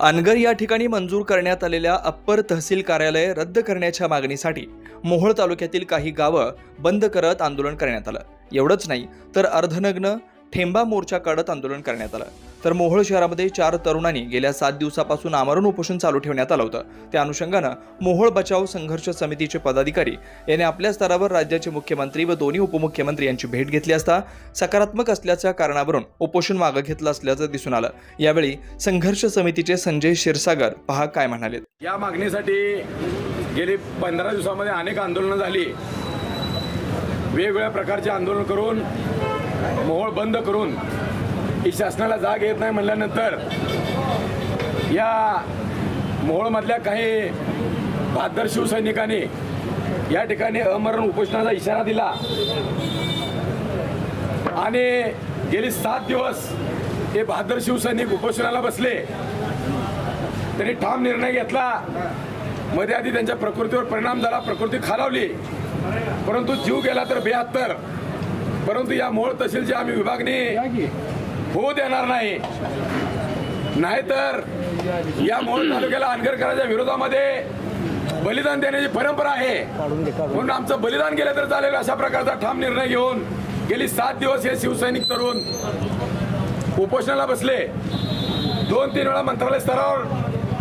अनगर या ठिकाणी मंजूर करण्यात आलेल्या अप्पर तहसील कार्यालय रद्द करण्याच्या मागणीसाठी मोहोळ तालुक्यातील काही गावं बंद करत आंदोलन करण्यात आलं। एवढंच नाही तर अर्धनग्न ठेंबा मोर्चा काढत आंदोलन करण्यात आलं। तर मोहोळ शहरामध्ये 4 तरुणांनी गेल्या 7 दिवसापासून आमरण उपोषण चालू ठेवण्यात आलं होतं। त्या अनुषंगानं मोहोळ बचाव संघर्ष समितीचे पदाधिकारी यांनी आपल्या स्तरावर राज्याचे मुख्यमंत्री व दोन्ही उपमुख्यमंत्री यांची भेट घेतली असता सकारात्मक असल्याच्या कारणावरून उपोषण मागे घेतलं असल्याचं दिसून आलं। यावेळी संघर्ष समितीचे संजय क्षीरसागर पहा काय म्हणाले। या मागणीसाठी गेली 15 दिवसांमध्ये अनेक आंदोलनं झाली। वेगवेगळ्या प्रकारचे आंदोलन करून मोहोळ बंद करून ही शासनाला जाग येत नाही म्हणल्यानंतर या मोहोळमधल्या काही बहादर शिवसैनिकांनी या ठिकाणी अमरण उपोषणाचा इशारा दिला आणि गेली 7 दिवस हे बहादर शिवसैनिक उपोषणाला बसले। त्यांनी ठाम निर्णय घेतला। मध्ये आधी त्यांच्या प्रकृतीवर परिणाम झाला, प्रकृती खालावली, परंतु जीव गेला तर 72। परंतु या मोहोळ तहसीलची आम्ही विभागणी होऊ देणार नाही, नाहीतर या मोहोळ तालुक्याला अनगरकरांच्या विरोधामध्ये बलिदान देण्याची परंपरा आहे। म्हणून आमचं बलिदान गेलं तर चालेल अशा प्रकारचा ठाम निर्णय घेऊन गेली 7 दिवस हे शिवसैनिक तरुण उपोषणाला बसले। 2-3 वेळा मंत्रालय स्तरावर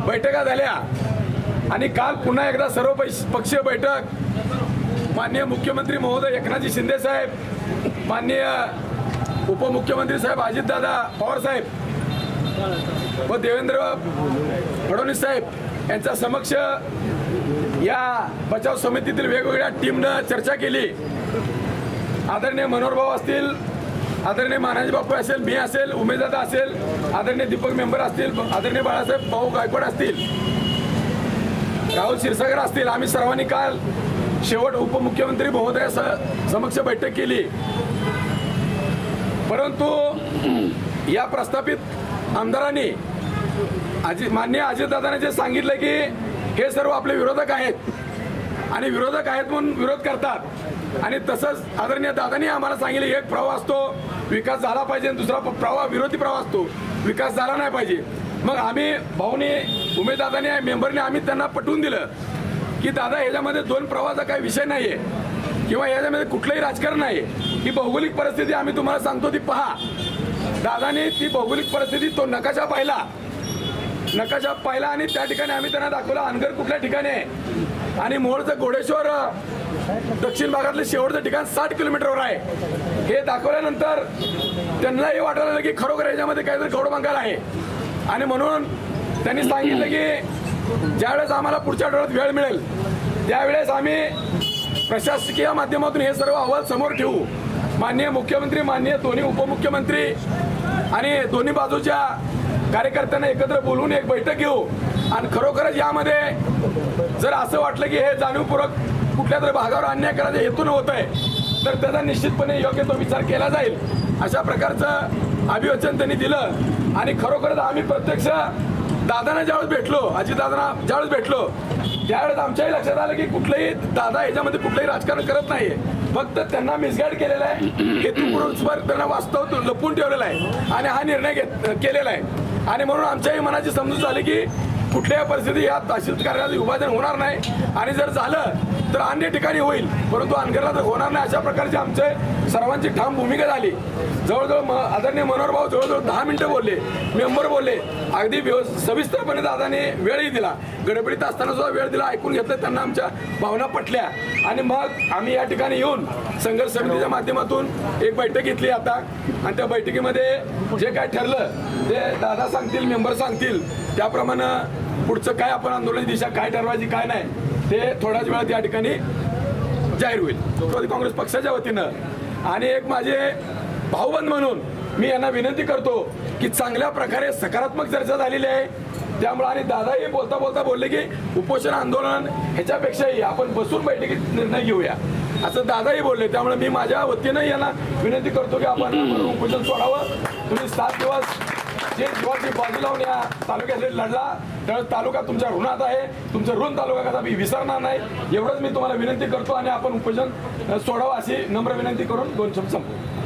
बैठका झाल्या आणि काल पुन्हा एकदा सर्व पक्षीय बैठक माननीय मुख्यमंत्री महोदय एकनाथजी शिंदे साहेब, माननीय उपमुख्यमंत्री साहेब अजितदादा पवार साहेब व देवेंद्र फडणवीस साहेब यांच्या समक्ष या बचाव समितीतील वेगवेगळ्या टीमनं चर्चा केली। आदरणीय मनोहर भाऊ असतील, आदरणीय मानाजी बापू असेल, मी असेल, उमेशदादा असेल, आदरणीय दीपक मेंबर असतील, आदरणीय बाळासाहेब भाऊ गायकवाड असतील, राहुल क्षीरसागर असतील, आम्ही सर्वांनी काल शेवट उपमुख्यमंत्री महोदया समक्ष बैठक केली। परंतु या प्रस्थापित आमदारांनी माननीय अजितदादांनी जे सांगितलं की हे सर्व आपले विरोधक आहेत आणि विरोधक आहेत म्हणून विरोध करतात आणि तसंच आदरणीय दादांनी आम्हाला सांगितलं एक प्रवाह असतो विकास झाला पाहिजे आणि दुसरा प्रवाह विरोधी प्रवाह असतो विकास झाला नाही पाहिजे। मग आम्ही भाऊनी उमेशदादांनी मेंबरने आम्ही त्यांना पटवून दिलं की दादा याच्यामध्ये 2 प्रवाहाचा काही विषय नाहीये किंवा याच्यामध्ये कुठलंही राजकारण नाही। ही भौगोलिक परिस्थिती आम्ही तुम्हाला सांगतो ती पहा। दादाने ती भौगोलिक परिस्थिती तो नकाशा पाहिला आणि त्या ठिकाणी आम्ही त्यांना दाखवलं अनगर कुठल्या ठिकाणी आहे आणि मोहोळचं घोडेश्वर दक्षिण भागातलं शेवटचं ठिकाण 60 किलोमीटरवर आहे। हे दाखवल्यानंतर त्यांना हे वाटायला लागलं की खरोखर याच्यामध्ये काहीतरी गौडबंगाल आहे आणि म्हणून त्यांनी सांगितलं की ज्यावेळेस आम्हाला पुढच्या आठवड्यात वेळ मिळेल त्यावेळेस आम्ही प्रशासकीय माध्यमातून हे सर्व अहवाल समोर ठेवू। माननीय मुख्यमंत्री, माननीय दोन्ही उपमुख्यमंत्री आणि दोन्ही बाजूच्या कार्यकर्त्यांना एकत्र बोलवून एक बैठक घेऊ आणि खरोखरच यामध्ये जर असं वाटलं की हे जाणीवपूर्वक कुठल्या तरी भागावर अन्याय करायच्या हेतून होत आहे तर त्याचा निश्चितपणे योग्य तो विचार केला जाईल अशा प्रकारचं अभिवचन त्यांनी दिलं। आणि खरोखरच आम्ही प्रत्यक्ष दादांना ज्यावेळेस भेटलो, अजितदादांना ज्यावेळेस भेटलो त्यावेळेस आमच्याही लक्षात आलं की कुठलंही दादा याच्यामध्ये कुठलंही राजकारण करत नाहीये, फक्त त्यांना मिसगाईड केलेला आहे, हेतुपूर्वक त्यांना वास्तव लपवून ठेवलेला आहे आणि हा निर्णय केलेला आहे। आणि म्हणून आमच्याही मनाची समजूत झाली की कुठल्याही परिस्थितीत या तहसील कार्यालयाचं विभाजन होणार नाही आणि जर झालं तर अन्य ठिकाणी होईल, परंतु अनगरला तर होणार नाही अशा प्रकारची आमच्या सर्वांची ठाम भूमिका झाली। जवळजवळ आदरणीय मनोहर भाऊ जवळजवळ 10 मिनिटं बोलले, मेंबर बोलले, अगदी सविस्तरपणे दादाने वेळही दिला, गडबडीत असताना सुद्धा वेळ दिला, ऐकून घेतलं, त्यांना आमच्या भावना पटल्या आणि मग आम्ही या ठिकाणी येऊन संघर्ष समितीच्या माध्यमातून एक बैठक घेतली आता आणि त्या बैठकीमध्ये जे काय ठरलं ते दादा सांगतील, मेंबर सांगतील त्याप्रमाणे पुढचं काय आपण आंदोलनाची दिशा काय ठरवायची काय नाही ते थोड्याच वेळात या ठिकाणी जाहीर होईल राष्ट्रवादी काँग्रेस पक्षाच्या वतीनं। आणि एक माझे भाऊबंद म्हणून मी यांना विनंती करतो की चांगल्या प्रकारे सकारात्मक चर्चा झालेली आहे त्यामुळे आणि दादाही बोलता बोलता बोलले की उपोषण आंदोलन ह्याच्यापेक्षाही आपण बसून बैठकीत निर्णय घेऊया असं दादाही बोलले। त्यामुळे मी माझ्या वतीनं यांना विनंती करतो की आपण उपोषण सोडावं। तुम्ही 7 दिवस जे जीवाची बाजू लावून या तालुक्यासाठी लढला त्यावेळेस तालुका तुमच्या ऋणात आहे, तुमचं ऋण तालुका कसा मी विसरणार नाही एवढंच मी तुम्हाला विनंती करतो आणि आपण उपोषण सोडावं अशी नम्र विनंती करून 2 शब्द संपवतो।